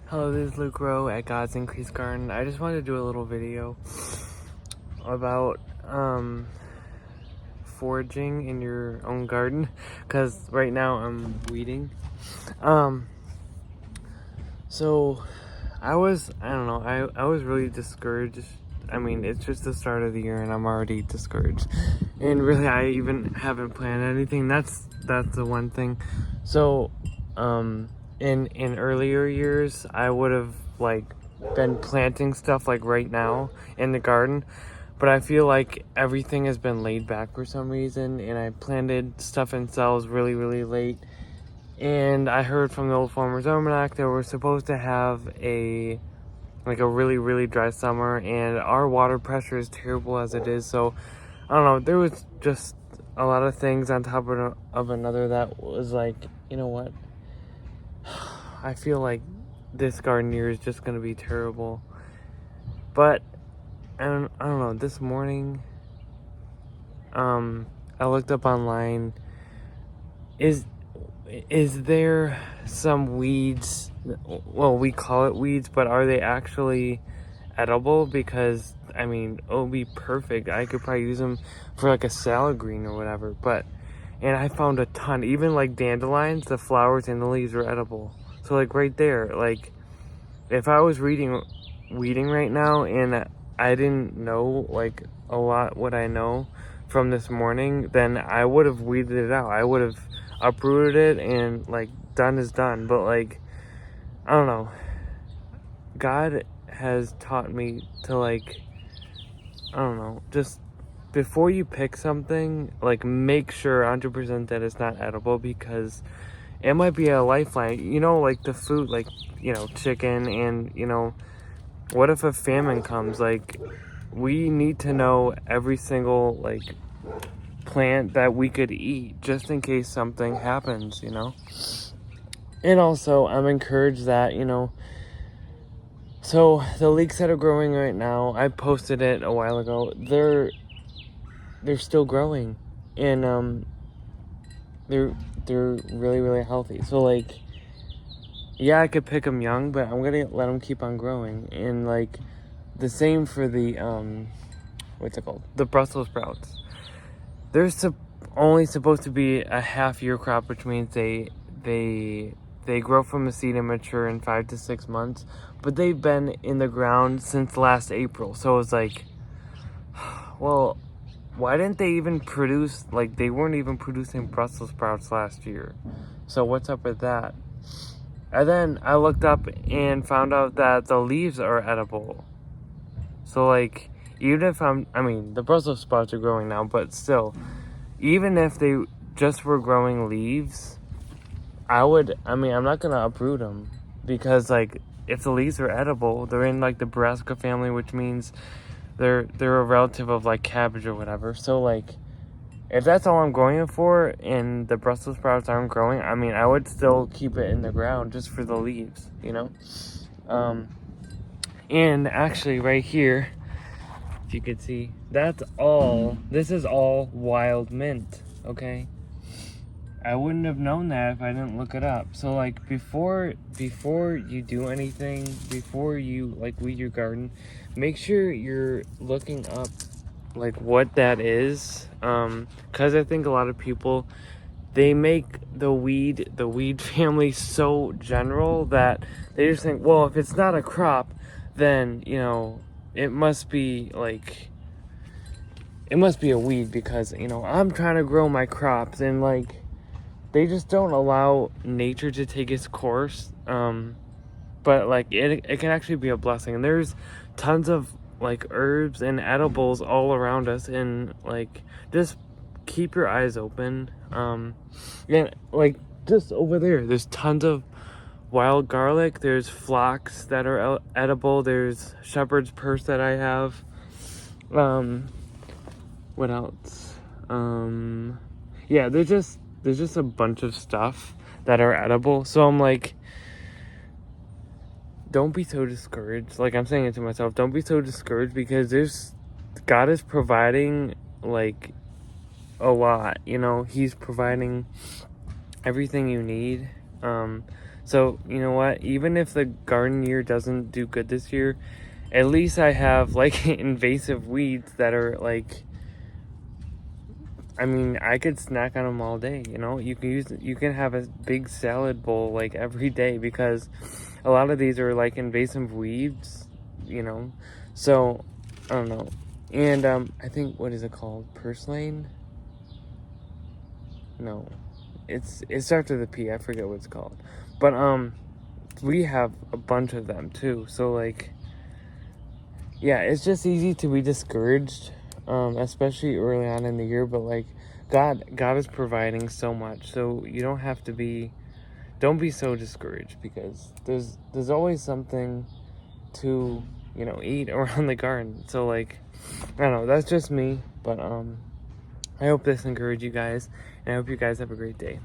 Hello, this is Luke Rowe at God's Increased Garden. I just wanted to do a little video about foraging in your own garden, because right now I'm weeding. So I don't know, I was really discouraged. I mean, it's just the start of the year and I'm already discouraged. And really, I even haven't planned anything. That's the one thing. So, in earlier years, I would have been planting stuff right now in the garden, but I feel like everything has been laid back for some reason, and I planted stuff in cells really late. And I heard from the Old Farmer's Almanac that we're supposed to have a really dry summer, and our water pressure is terrible as it is. So I don't know, there was just a lot of things on top of another that was you know what, I feel like this garden year is just gonna be terrible. But I don't know, this morning I looked up online, is there some weeds, well, we call it weeds, but are they actually edible? Because I mean, it would be perfect. I could probably use them for a salad green or whatever. And I found a ton, even dandelions, the flowers and the leaves are edible. So right there, if I was weeding right now and I didn't know a lot what I know from this morning, then I would have weeded it out. I would have uprooted it and done is done. But I don't know, God has taught me to I don't know, just before you pick something, make sure 100% that it's not edible, because it might be a lifeline, the food, chicken, and what if a famine comes? We need to know every single plant that we could eat, just in case something happens. And also, I'm encouraged that so the leeks that are growing right now, I posted it a while ago, they're still growing, and they're really healthy. So yeah, I could pick them young, but I'm gonna let them keep on growing. And the same for the what's it called, the Brussels sprouts. They're only supposed to be a half-year crop, which means they grow from a seed and mature in 5 to 6 months. But they've been in the ground since last April. So it's well, why didn't they even produce, they weren't even producing Brussels sprouts last year. So what's up with that? And then I looked up and found out that the leaves are edible. So even if I mean, the Brussels sprouts are growing now, but still, even if they just were growing leaves, I'm not gonna uproot them, because if the leaves are edible, they're in the Brassica family, which means they're a relative of cabbage or whatever. So if that's all I'm growing it for, and the Brussels sprouts aren't growing, I would still keep it in the ground just for the leaves, and actually right here, if you could see, this is all wild mint, okay? I wouldn't have known that if I didn't look it up. So before you do anything, before you weed your garden, make sure you're looking up what that is, because I think a lot of people, they make the weed family so general that they just think, well, if it's not a crop, then it must be a weed, because I'm trying to grow my crops, and they just don't allow nature to take its course. But it can actually be a blessing. And there's tons of herbs and edibles all around us, and just keep your eyes open. And just over there's tons of wild garlic. There's phlox that are edible. There's shepherd's purse that I have. What else? Yeah, there's just a bunch of stuff that are edible. So I'm don't be so discouraged. I'm saying it to myself, don't be so discouraged, because God is providing a lot. He's providing everything you need. So, you know what? Even if the garden year doesn't do good this year, at least I have like invasive weeds that are like, I mean, I could snack on them all day, you know? You can have a big salad bowl like every day, because a lot of these are like invasive weeds, you know? So, I don't know. And I think, what is it called? Purslane? No. It starts with a P. I forget what it's called. But we have a bunch of them too. So like, yeah, it's just easy to be discouraged, especially early on in the year. But like, God is providing so much, so you don't have to be. Don't be so discouraged, because there's always something to, you know, eat around the garden. So like, I don't know. That's just me, but I hope this encouraged you guys, and I hope you guys have a great day.